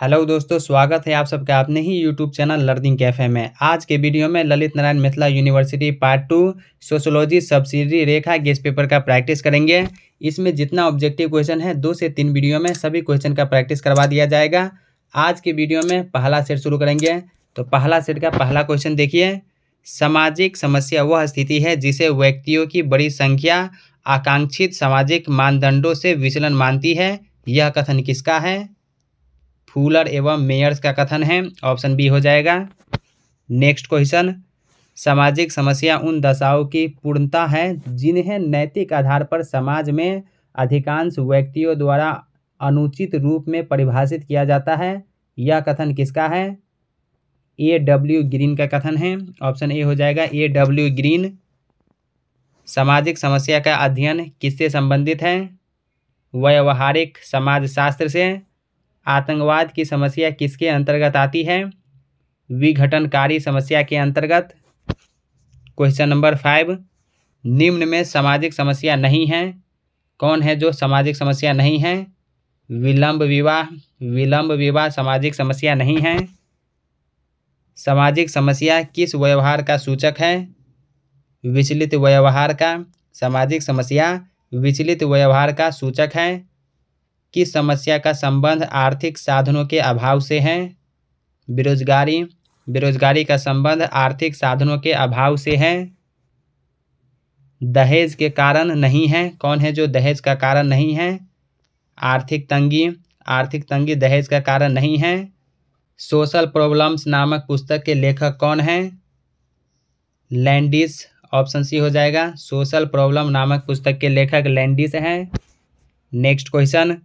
Hello दोस्तों, स्वागत है आप सबका अपने ही यूट्यूब चैनल लर्निंग कैफे में। आज के वीडियो में Lalit Narayan Mithila university part 2 sociology subsidiary रेखा गेस्ट पेपर का प्रैक्टिस करेंगे। इसमें जितना ऑब्जेक्टिव क्वेश्चन है 2 से 3 वीडियो में सभी क्वेश्चन का प्रैक्टिस करवा दिया जाएगा। आज के वीडियो में पहला सेट शुरू करेंगे। तो पहला सेट का पहला क्वेश्चन देखिए। सामाजिक समस्या वह स्थिति है जिसे व्यक्तियों की बड़ी संख्या आकांक्षित सामाजिक मानदंडों से विचलन मानती है। यह कथन किसका है? फूलर एवं मेयर्स का कथन है। ऑप्शन बी हो जाएगा। Next question. सामाजिक समस्या उन दशाओं की पूर्णता है जिन्हें नैतिक आधार पर समाज में अधिकांश व्यक्तियों द्वारा अनुचित रूप में परिभाषित किया जाता है। यह कथन किसका है? A.W. ग्रीन का कथन है। ऑप्शन ए हो जाएगा A.W. ग्रीन। सामाजिक समस्या का अध्ययन किससे संबंधित है? व्यवहारिक समाजशास्त्र से। आतंकवाद की समस्या किसके अंतर्गत आती है? विघटनकारी समस्या के अंतर्गत। Question number 5। निम्न में सामाजिक समस्या नहीं है। कौन है जो सामाजिक समस्या नहीं है? विलंब विवाह सामाजिक समस्या नहीं है। सामाजिक समस्या किस व्यवहार का सूचक है? विचलित व्यवहार का। सामाजिक समस्या विचलित व्यवहार का सूचक है। किस समस्या का संबंध आर्थिक साधनों के अभाव से है? बेरोजगारी का संबंध आर्थिक साधनों के अभाव से है। दहेज के कारण नहीं है। कौन है जो दहेज का कारण नहीं है? आर्थिक तंगी दहेज का कारण नहीं है। सोशल प्रॉब्लम्स नामक पुस्तक के लेखक कौन है? लैंडिस। ऑप्शन सी हो जाएगा। सोशल प्रॉब्लम नामक पुस्तक के लेखक लैंडिस हैं। Next question.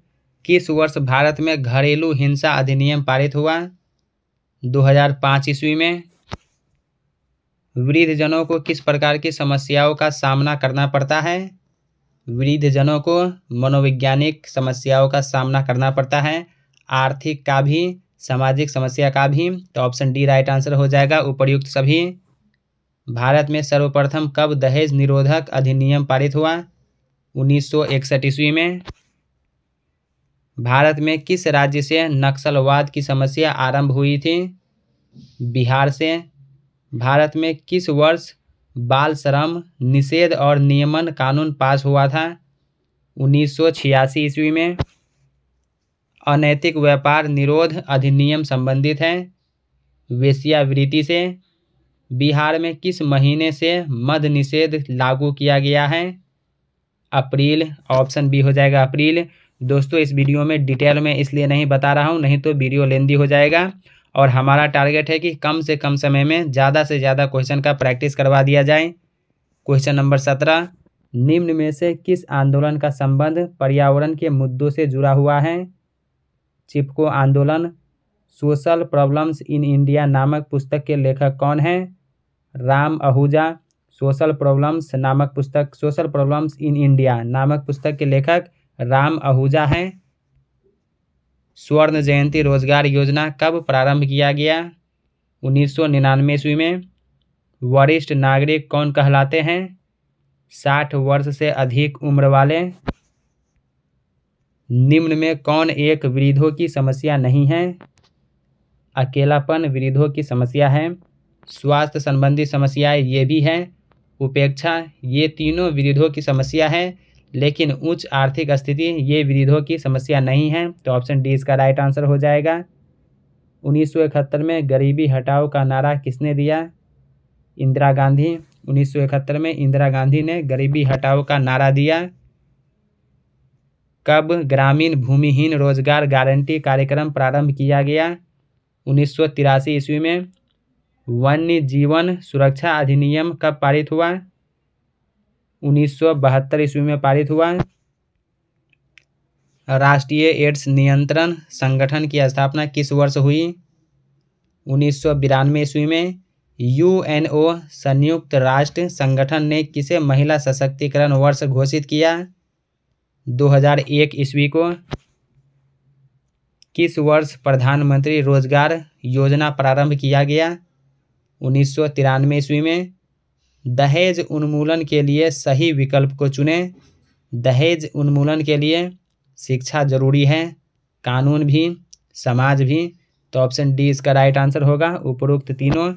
किस वर्ष भारत में घरेलू हिंसा अधिनियम पारित हुआ? 2005 ईस्वी में। वृद्धजनों को किस प्रकार की समस्याओं का सामना करना पड़ता है? वृद्धजनों को मनोवैज्ञानिक समस्याओं का सामना करना पड़ता है, आर्थिक का भी, सामाजिक समस्या का भी। तो ऑप्शन डी राइट आंसर हो जाएगा, उपर्युक्त सभी। भारत में सर्वप्रथम कब दहेज निरोधक अधिनियम पारित हुआ? 1961 ईस्वी में। भारत में किस राज्य से नक्सलवाद की समस्या आरंभ हुई थी? बिहार से। भारत में किस वर्ष बाल श्रम निषेध और नियमन कानून पास हुआ था? 1986 ईस्वी में। अनैतिक व्यापार निरोध अधिनियम संबंधित है वेश्यावृत्ति से। बिहार में किस महीने से मद निषेध लागू किया गया है? अप्रैल। ऑप्शन बी हो जाएगा, अप्रैल। दोस्तों, इस वीडियो में डिटेल में इसलिए नहीं बता रहा हूं, नहीं तो वीडियो लेंदी हो जाएगा। और हमारा टारगेट है कि कम से कम समय में ज़्यादा से ज़्यादा क्वेश्चन का प्रैक्टिस करवा दिया जाए। Question number 17। निम्न में से किस आंदोलन का संबंध पर्यावरण के मुद्दों से जुड़ा हुआ है? चिपको आंदोलन। सोशल प्रॉब्लम्स इन इंडिया नामक पुस्तक के लेखक कौन हैं? Ram Ahuja. Social problems in India नामक पुस्तक के लेखक राम आहूजा हैं। स्वर्ण जयंती रोजगार योजना कब प्रारंभ किया गया? 1999 ईस्वी में। वरिष्ठ नागरिक कौन कहलाते हैं? 60 वर्ष से अधिक उम्र वाले। निम्न में कौन एक वृद्धों की समस्या नहीं है? अकेलापन वृद्धों की समस्या है। स्वास्थ्य संबंधी समस्याएं ये भी हैं। उपेक्षा, ये तीनों वृद्धों की समस्या है, लेकिन उच्च आर्थिक स्थिति ये वृद्धों की समस्या नहीं है। तो ऑप्शन डी इसका राइट आंसर हो जाएगा। 1971 में गरीबी हटाओ का नारा किसने दिया? इंदिरा गांधी। 1971 में इंदिरा गांधी ने गरीबी हटाओ का नारा दिया। कब ग्रामीण भूमिहीन रोजगार गारंटी कार्यक्रम प्रारंभ किया गया? 1983 ईस्वी में। वन्य जीवन सुरक्षा अधिनियम कब पारित हुआ? 1972 ईस्वी में पारित हुआ। राष्ट्रीय एड्स नियंत्रण संगठन की स्थापना किस वर्ष हुई? 1992 ईस्वी में। UNO संयुक्त राष्ट्र संगठन ने किसे महिला सशक्तिकरण वर्ष घोषित किया? 2001 ईस्वी को। किस वर्ष प्रधानमंत्री रोजगार योजना प्रारंभ किया गया? 1993 ईस्वी में। दहेज उन्मूलन के लिए सही विकल्प को चुनें। दहेज उन्मूलन के लिए शिक्षा जरूरी है, कानून भी, समाज भी। तो ऑप्शन डी इसका राइट आंसर होगा, उपरोक्त तीनों।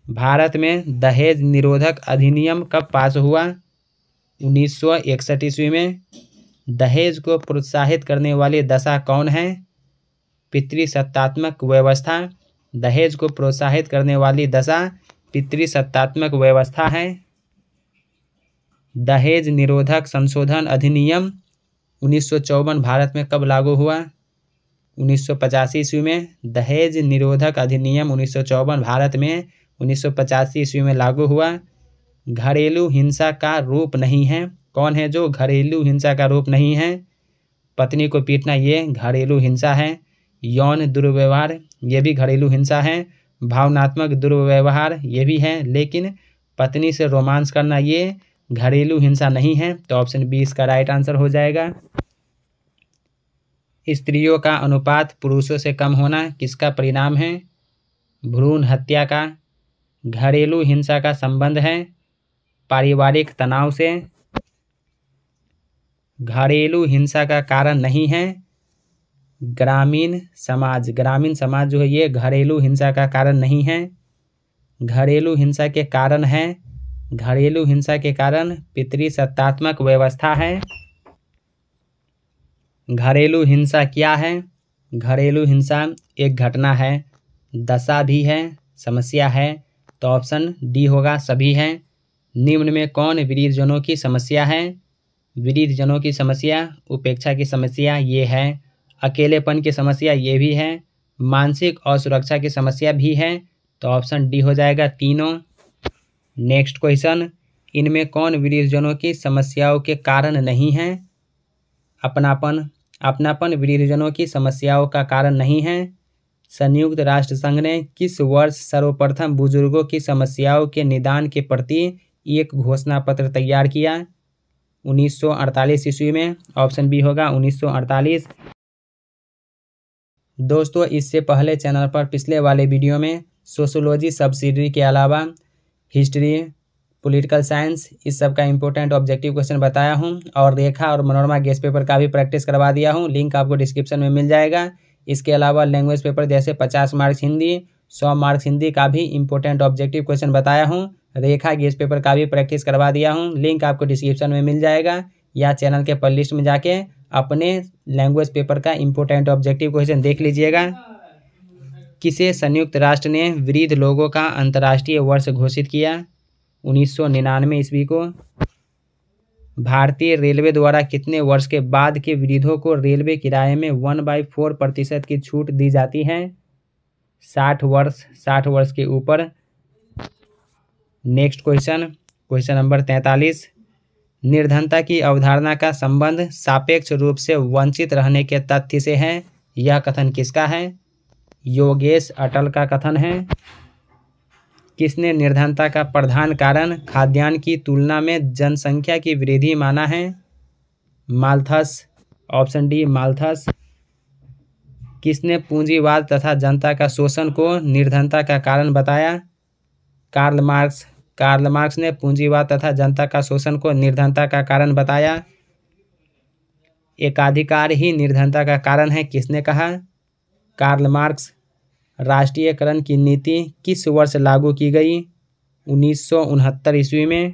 भारत में दहेज निरोधक अधिनियम कब पास हुआ? 1961 ईस्वी में। दहेज को प्रोत्साहित करने वाली दशा कौन है? पितृसत्तात्मक व्यवस्था। दहेज को प्रोत्साहित करने वाली दशा पितृसत्तात्मक व्यवस्था है। दहेज निरोधक संशोधन अधिनियम 1954 भारत में कब लागू हुआ? 1985 ईस्वी में। दहेज निरोधक अधिनियम 1954 भारत में 1985 ईस्वी में लागू हुआ। घरेलू हिंसा का रूप नहीं है। कौन है जो घरेलू हिंसा का रूप नहीं है? पत्नी को पीटना ये घरेलू हिंसा है। यौन दुर्व्यवहार ये भी घरेलू हिंसा है। भावनात्मक दुर्व्यवहार ये भी है, लेकिन पत्नी से रोमांस करना ये घरेलू हिंसा नहीं है। तो ऑप्शन बी इसका राइट आंसर हो जाएगा। स्त्रियों का अनुपात पुरुषों से कम होना किसका परिणाम है? भ्रूण हत्या का। घरेलू हिंसा का संबंध है पारिवारिक तनाव से। घरेलू हिंसा का कारण नहीं है ग्रामीण समाज। ग्रामीण समाज जो है ये घरेलू हिंसा का कारण नहीं है। घरेलू हिंसा के कारण है, घरेलू हिंसा के कारण पितृसत्तात्मक व्यवस्था है। घरेलू हिंसा क्या है? घरेलू हिंसा एक घटना है, दशा भी है, समस्या है। तो ऑप्शन डी होगा, सभी हैं। निम्न में कौन वृद्धजनों की समस्या है? वृद्धजनों की समस्या उपेक्षा की समस्या ये है। अकेलेपन की समस्या ये भी है। मानसिक असुरक्षा की समस्या भी है। तो ऑप्शन डी हो जाएगा, तीनों। नेक्स्ट क्वेश्चन, इनमें कौन वृद्धजनों की समस्याओं के कारण नहीं है? अपनापन। अपनापन वृद्धजनों की समस्याओं का कारण नहीं है। संयुक्त राष्ट्र संघ ने किस वर्ष सर्वप्रथम बुजुर्गों की समस्याओं के निदान के प्रति एक घोषणा पत्र तैयार किया? 1948 ईस्वी में। ऑप्शन बी होगा 1948। दोस्तों, इससे पहले चैनल पर पिछले वाले वीडियो में सोशियोलॉजी सब्सिडियरी के अलावा हिस्ट्री, पॉलिटिकल साइंस, इस सब का इंपॉर्टेंट ऑब्जेक्टिव क्वेश्चन बताया हूं और रेखा और मनोरमा गेस्ट पेपर का भी प्रैक्टिस करवा दिया हूं। लिंक आपको डिस्क्रिप्शन में मिल जाएगा। इसके अलावा लैंग्वेज पेपर जैसे 50 मार्क्स हिंदी, 100 मार्क्स हिंदी का भी इंपॉर्टेंट ऑब्जेक्टिव क्वेश्चन बताया हूँ। रेखा गेस्ट पेपर का भी प्रैक्टिस करवा दिया हूँ। लिंक आपको डिस्क्रिप्शन में मिल जाएगा, या चैनल के प्ले लिस्ट में जाके अपने लैंग्वेज पेपर का इंपॉर्टेंट ऑब्जेक्टिव क्वेश्चन देख लीजिएगा। किसे संयुक्त राष्ट्र ने वृद्ध लोगों का अंतर्राष्ट्रीय वर्ष घोषित किया? 1999 ईस्वी को। भारतीय रेलवे द्वारा कितने वर्ष के बाद के वृद्धों को रेलवे किराए में 1/4% की छूट दी जाती है? 60 वर्ष, 60 वर्ष के ऊपर। Next question, question number 43। निर्धनता की अवधारणा का संबंध सापेक्ष रूप से वंचित रहने के तथ्य से है। यह कथन किसका है? योगेश अटल का कथन है। किसने निर्धनता का प्रधान कारण खाद्यान्न की तुलना में जनसंख्या की वृद्धि माना है? माल्थस। Option D Malthus. किसने पूंजीवाद तथा जनता का शोषण को निर्धनता का कारण बताया? Karl Marx. कार्ल मार्क्स ने पूंजीवाद तथा जनता का शोषण को निर्धनता का कारण बताया। एकाधिकार ही निर्धनता का कारण है, किसने कहा? Karl Marx. राष्ट्रीयकरण की नीति किस वर्ष लागू की गई? 1969 ईस्वी में।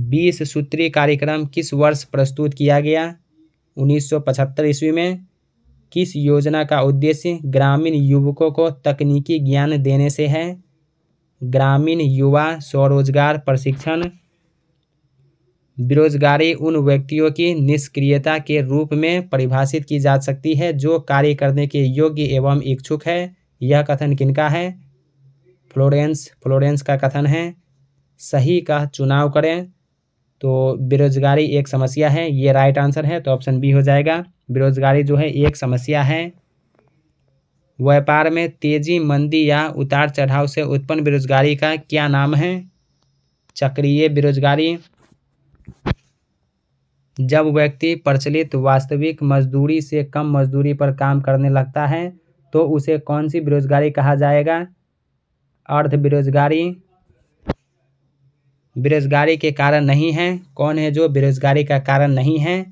20 सूत्री कार्यक्रम किस वर्ष प्रस्तुत किया गया? 1975 ईस्वी में। किस योजना का उद्देश्य ग्रामीण युवकों को तकनीकी ज्ञान देने से है? ग्रामीण युवा स्वरोजगार प्रशिक्षण। बेरोजगारी उन व्यक्तियों की निष्क्रियता के रूप में परिभाषित की जा सकती है जो कार्य करने के योग्य एवं इच्छुक है। यह कथन किनका है? फ्लोरेंस। फ्लोरेंस का कथन है। सही का चुनाव करें। तो बेरोजगारी एक समस्या है, ये राइट आंसर है। तो ऑप्शन बी हो जाएगा, बेरोजगारी जो है एक समस्या है। व्यापार में तेजी, मंदी या उतार चढ़ाव से उत्पन्न बेरोजगारी का क्या नाम है? चक्रीय बेरोजगारी। जब व्यक्ति प्रचलित वास्तविक मजदूरी से कम मजदूरी पर काम करने लगता है तो उसे कौन सी बेरोजगारी कहा जाएगा? अर्ध बेरोजगारी। बेरोजगारी के कारण नहीं है। कौन है जो बेरोजगारी का कारण नहीं है?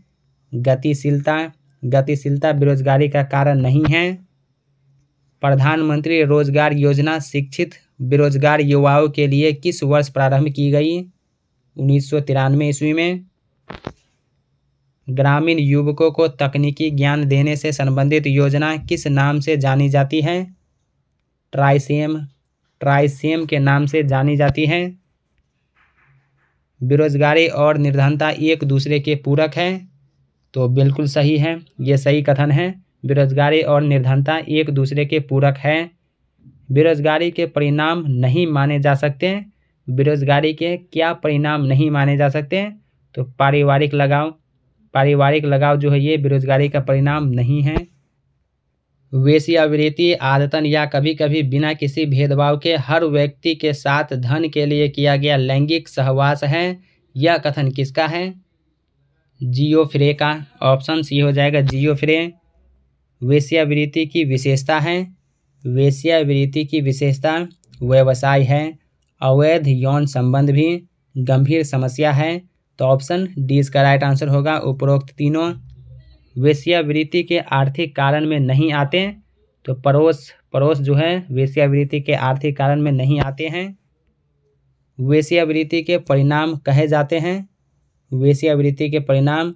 गतिशीलता। गतिशीलता बेरोजगारी का कारण नहीं है। प्रधानमंत्री रोजगार योजना शिक्षित बेरोजगार युवाओं के लिए किस वर्ष प्रारंभ की गई? 1993 ईस्वी में। ग्रामीण युवकों को तकनीकी ज्ञान देने से संबंधित योजना किस नाम से जानी जाती है? ट्राइसेम के नाम से जानी जाती है। बेरोजगारी और निर्धनता एक दूसरे के पूरक हैं, तो बिल्कुल सही है, ये सही कथन है। बेरोजगारी और निर्धनता एक दूसरे के पूरक हैं। बेरोजगारी के परिणाम नहीं माने जा सकते। बेरोजगारी के क्या परिणाम नहीं माने जा सकते? तो पारिवारिक लगाव जो है ये बेरोजगारी का परिणाम नहीं है। वेश्यावृत्ति आदतन या कभी कभी बिना किसी भेदभाव के हर व्यक्ति के साथ धन के लिए किया गया लैंगिक सहवास है। यह कथन किसका है? जियोफ्रे का। ऑप्शन सी हो जाएगा, जियोफ्रे। वेश्यावृत्ति की विशेषता है। वेश्यावृत्ति की विशेषता व्यवसाय है। अवैध यौन संबंध भी गंभीर समस्या है, तो ऑप्शन डी इसका राइट आंसर होगा। उपरोक्त तीनों वेश्यावृत्ति के आर्थिक कारण में नहीं आते, तो पड़ोस जो है वेश्यावृत्ति के आर्थिक कारण में नहीं आते हैं। वेश्यावृत्ति के परिणाम कहे जाते हैं। वेश्यावृत्ति के परिणाम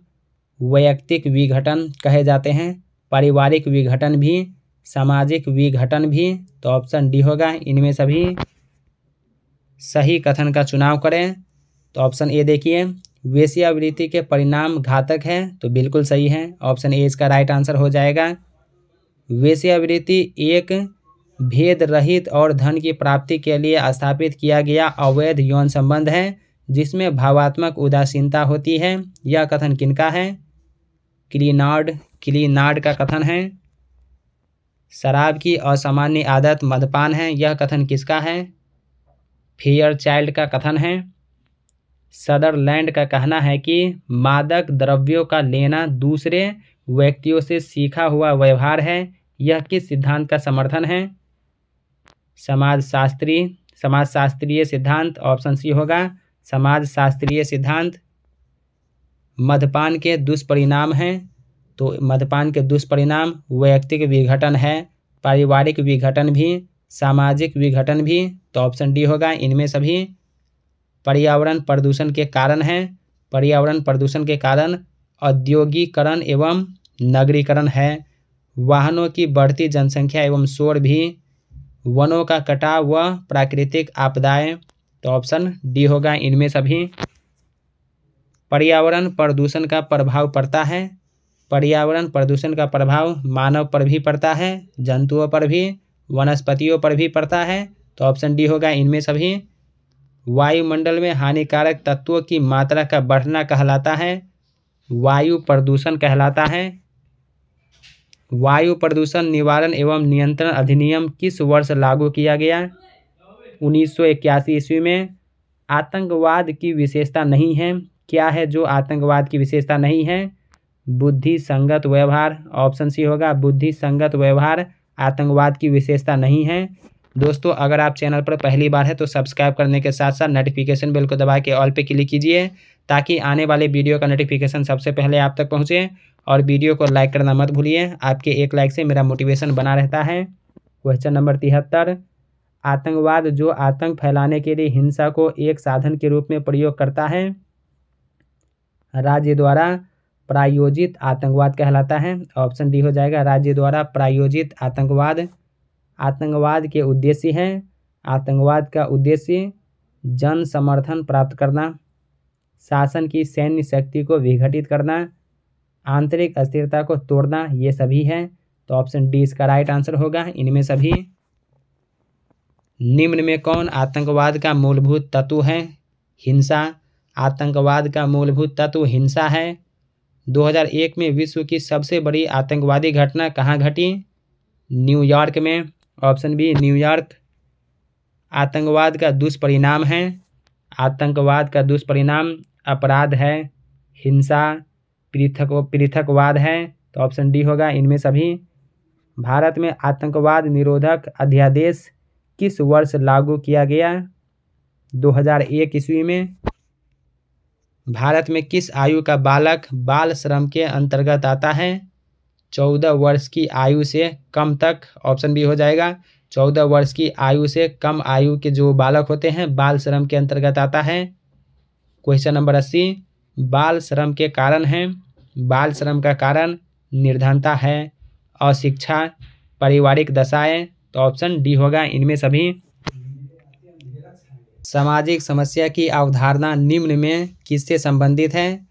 वैयक्तिक विघटन कहे जाते हैं, पारिवारिक विघटन भी, सामाजिक विघटन भी, तो ऑप्शन डी होगा। इनमें सभी सही कथन का चुनाव करें, तो ऑप्शन ए देखिए, वेश्यावृत्ति के परिणाम घातक है, तो बिल्कुल सही है, ऑप्शन ए इसका राइट आंसर हो जाएगा। वेश्यावृत्ति एक भेद रहित और धन की प्राप्ति के लिए स्थापित किया गया अवैध यौन संबंध है जिसमें भावात्मक उदासीनता होती है। यह कथन किनका है? क्लीनार्ड का कथन है। शराब की असामान्य आदत मद्यपान है। यह कथन किसका है? फेयरचाइल्ड का कथन है। सदरलैंड का कहना है कि मादक द्रव्यों का लेना दूसरे व्यक्तियों से सीखा हुआ व्यवहार है। यह किस सिद्धांत का समर्थन है? समाजशास्त्रीय सिद्धांत। ऑप्शन सी होगा, समाजशास्त्रीय सिद्धांत। मद्यपान के दुष्परिणाम हैं, तो मद्यपान के दुष्परिणाम वैयक्तिक विघटन है, पारिवारिक विघटन भी, सामाजिक विघटन भी, तो ऑप्शन डी होगा। इनमें सभी पर्यावरण प्रदूषण के कारण हैं। पर्यावरण प्रदूषण के कारण औद्योगिकरण एवं नगरीकरण है। वाहनों की बढ़ती जनसंख्या एवं शोर भी, वनों का कटाव व प्राकृतिक आपदाएं, तो ऑप्शन डी होगा। इनमें सभी पर्यावरण प्रदूषण का प्रभाव पड़ता है। पर्यावरण प्रदूषण का प्रभाव मानव पर भी पड़ता है, जंतुओं पर भी, वनस्पतियों पर भी पड़ता है, तो ऑप्शन डी होगा। इनमें सभी वायुमंडल में हानिकारक तत्वों की मात्रा का बढ़ना कहलाता है, वायु प्रदूषण कहलाता है। वायु प्रदूषण निवारण एवं नियंत्रण अधिनियम किस वर्ष लागू किया गया? 1981 ईस्वी में। आतंकवाद की विशेषता नहीं है। क्या है जो आतंकवाद की विशेषता नहीं है? बुद्धि संगत व्यवहार। ऑप्शन सी होगा, बुद्धि संगत व्यवहार आतंकवाद की विशेषता नहीं है। दोस्तों, अगर आप चैनल पर पहली बार है तो सब्सक्राइब करने के साथ साथ नोटिफिकेशन बेल को दबा के ऑल पे क्लिक कीजिए ताकि आने वाले वीडियो का नोटिफिकेशन सबसे पहले आप तक पहुंचे। और वीडियो को लाइक करना मत भूलिए, आपके एक लाइक से मेरा मोटिवेशन बना रहता है। क्वेश्चन नंबर 73, आतंकवाद जो आतंक फैलाने के लिए हिंसा को एक साधन के रूप में प्रयोग करता है, राज्य द्वारा प्रायोजित आतंकवाद कहलाता है। ऑप्शन डी हो जाएगा, राज्य द्वारा प्रायोजित आतंकवाद। आतंकवाद के उद्देश्य हैं। आतंकवाद का उद्देश्य जन समर्थन प्राप्त करना, शासन की सैन्य शक्ति को विघटित करना, आंतरिक अस्थिरता को तोड़ना, ये सभी हैं, तो ऑप्शन डी इसका राइट आंसर होगा। इनमें सभी निम्न में कौन आतंकवाद का मूलभूत तत्व है? हिंसा। आतंकवाद का मूलभूत तत्व हिंसा है। 2001 में विश्व की सबसे बड़ी आतंकवादी घटना कहाँ घटी? न्यूयॉर्क में। Option B New York. आतंकवाद का दुष्परिणाम है। आतंकवाद का दुष्परिणाम अपराध है, हिंसा, पृथकवाद है, तो ऑप्शन डी होगा। इनमें सभी भारत में आतंकवाद निरोधक अध्यादेश किस वर्ष लागू किया गया? 2001 ईस्वी में। भारत में किस आयु का बालक बाल श्रम के अंतर्गत आता है? 14 वर्ष की आयु से कम तक, ऑप्शन बी हो जाएगा। 14 वर्ष की आयु से कम आयु के जो बालक होते हैं बाल श्रम के अंतर्गत आता है। क्वेश्चन नंबर 80, बाल श्रम के कारण हैं। बाल श्रम का कारण निर्धनता है, अशिक्षा, पारिवारिक दशाएं, तो ऑप्शन डी होगा इनमें सभी। सामाजिक समस्या की अवधारणा निम्न में किससे संबंधित है?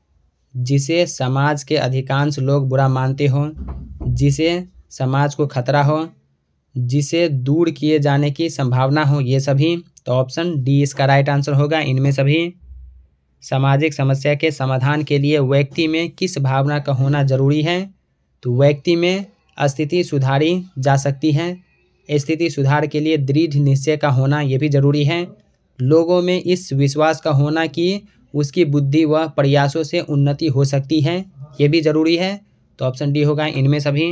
जिसे समाज के अधिकांश लोग बुरा मानते हो, जिसे समाज को खतरा हो, जिसे दूर किए जाने की संभावना हो, ये सभी, तो ऑप्शन डी इसका राइट आंसर होगा इनमें सभी। सामाजिक समस्या के समाधान के लिए व्यक्ति में किस भावना का होना जरूरी है? तो व्यक्ति में स्थिति सुधारी जा सकती है। स्थिति सुधार के लिए दृढ़ निश्चय का होना ये भी जरूरी है। लोगों में इस विश्वास का होना कि उसकी बुद्धि व प्रयासों से उन्नति हो सकती है, ये भी जरूरी है, तो ऑप्शन डी होगा इनमें सभी।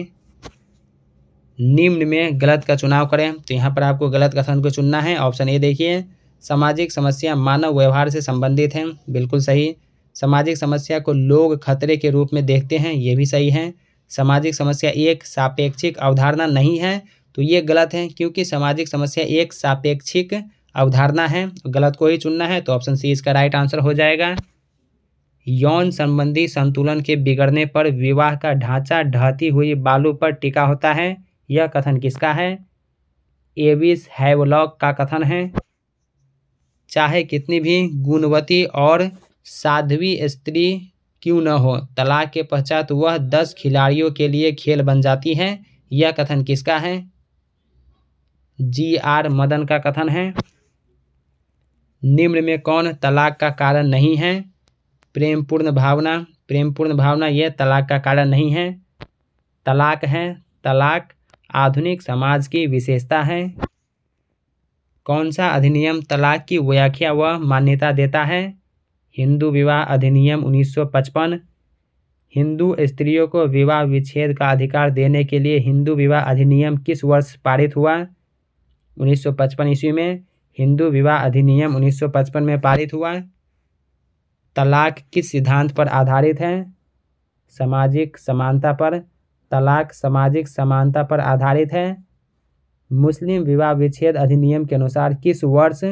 निम्न में गलत का चुनाव करें, तो यहाँ पर आपको गलत कथन को चुनना है। ऑप्शन ए देखिए, सामाजिक समस्या मानव व्यवहार से संबंधित हैं, बिल्कुल सही। सामाजिक समस्या को लोग खतरे के रूप में देखते हैं, ये भी सही है। सामाजिक समस्या एक सापेक्षिक अवधारणा नहीं है, तो ये गलत है, क्योंकि सामाजिक समस्या एक सापेक्षिक अवधारणा है, गलत को ही चुनना है, तो ऑप्शन सी इसका राइट आंसर हो जाएगा। यौन संबंधी संतुलन के बिगड़ने पर विवाह का ढांचा ढहती हुई बालू पर टिका होता है, यह कथन किसका है? एविस हैवलॉक का कथन है। चाहे कितनी भी गुणवती और साध्वी स्त्री क्यों न हो, तलाक के पश्चात वह 10 खिलाड़ियों के लिए खेल बन जाती है, यह कथन किसका है? जी.आर. मदन का कथन है। निम्न में कौन तलाक का कारण नहीं है? प्रेमपूर्ण भावना। प्रेमपूर्ण भावना यह तलाक का कारण नहीं है। तलाक है, तलाक आधुनिक समाज की विशेषता है। कौन सा अधिनियम तलाक की व्याख्या व मान्यता देता है? हिंदू विवाह अधिनियम 1955। हिंदू स्त्रियों को विवाह विच्छेद का अधिकार देने के लिए हिंदू विवाह अधिनियम किस वर्ष पारित हुआ? 1955 ईस्वी में हिंदू विवाह अधिनियम 1955 में पारित हुआ। तलाक किस सिद्धांत पर आधारित है? सामाजिक समानता पर। तलाक सामाजिक समानता पर आधारित है। मुस्लिम विवाह विच्छेद अधिनियम के अनुसार किस वर्ष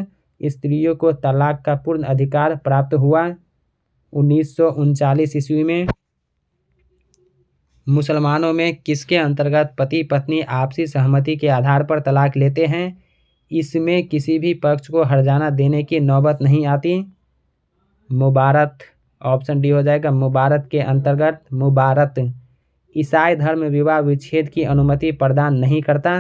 स्त्रियों को तलाक का पूर्ण अधिकार प्राप्त हुआ? 1939 ईस्वी में। मुसलमानों में किसके अंतर्गत पति पत्नी आपसी सहमति के आधार पर तलाक लेते हैं? इसमें किसी भी पक्ष को हर्जाना देने की नौबत नहीं आती। मुबारत, ऑप्शन डी हो जाएगा। मुबारत के अंतर्गत मुबारत। ईसाई धर्म विवाह विच्छेद की अनुमति प्रदान नहीं करता,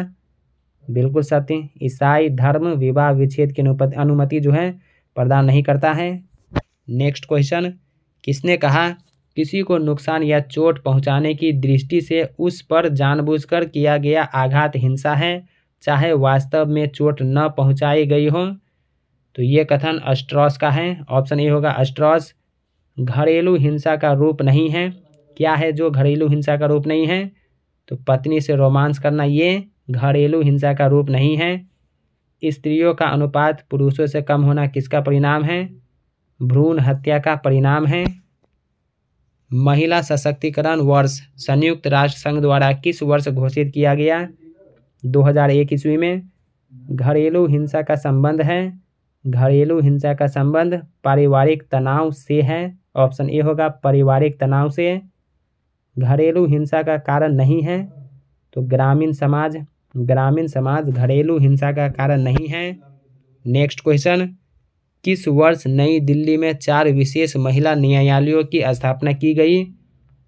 बिल्कुल सत्य। ईसाई धर्म विवाह विच्छेद की अनुमति जो है प्रदान नहीं करता है। नेक्स्ट क्वेश्चन, किसने कहा किसी को नुकसान या चोट पहुंचाने की दृष्टि से उस पर जानबूझकर किया गया आघात हिंसा है, चाहे वास्तव में चोट न पहुंचाई गई हो? तो ये कथन स्ट्रॉस का है, ऑप्शन ए होगा स्ट्रॉस। घरेलू हिंसा का रूप नहीं है। क्या है जो घरेलू हिंसा का रूप नहीं है? तो पत्नी से रोमांस करना ये घरेलू हिंसा का रूप नहीं है। स्त्रियों का अनुपात पुरुषों से कम होना किसका परिणाम है? भ्रूण हत्या का परिणाम है। महिला सशक्तिकरण वर्ष संयुक्त राष्ट्र संघ द्वारा किस वर्ष घोषित किया गया? 2001 ईस्वी में। घरेलू हिंसा का संबंध है, घरेलू हिंसा का संबंध पारिवारिक तनाव से है, ऑप्शन ए होगा पारिवारिक तनाव से। घरेलू हिंसा का कारण नहीं है, तो ग्रामीण समाज। ग्रामीण समाज घरेलू हिंसा का कारण नहीं है। नेक्स्ट क्वेश्चन, किस वर्ष नई दिल्ली में 4 विशेष महिला न्यायालयों की स्थापना की गई?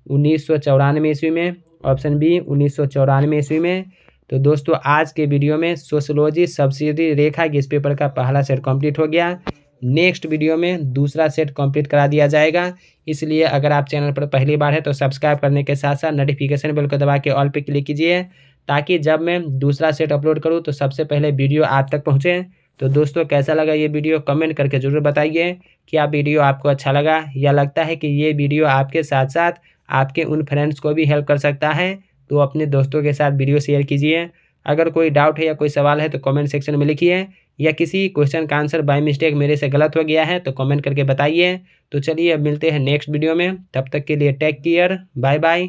1994 ईस्वी में, ऑप्शन बी 1994 ईस्वी में। तो दोस्तों आज के वीडियो में सोशियोलॉजी सब्सिडी रेखा गेस्ट पेपर का पहला सेट कंप्लीट हो गया। नेक्स्ट वीडियो में दूसरा सेट कंप्लीट करा दिया जाएगा, इसलिए अगर आप चैनल पर पहली बार है तो सब्सक्राइब करने के साथ साथ नोटिफिकेशन बेल को दबा के ऑल पे क्लिक कीजिए, ताकि जब मैं दूसरा सेट अपलोड करूं तो सबसे पहले वीडियो आप तक पहुंचे। तो दोस्तों कैसा लगा ये वीडियो कमेंट करके ज़रूर बताइए। क्या वीडियो आपको अच्छा लगा या लगता है कि ये वीडियो आपके साथ साथ आपके उन फ्रेंड्स को भी हेल्प कर सकता है, तो अपने दोस्तों के साथ वीडियो शेयर कीजिए। अगर कोई डाउट है या कोई सवाल है तो कमेंट सेक्शन में लिखिए, या किसी क्वेश्चन का आंसर बाय मिस्टेक मेरे से गलत हो गया है तो कमेंट करके बताइए। तो चलिए अब मिलते हैं नेक्स्ट वीडियो में, तब तक के लिए टेक केयर, बाय बाय।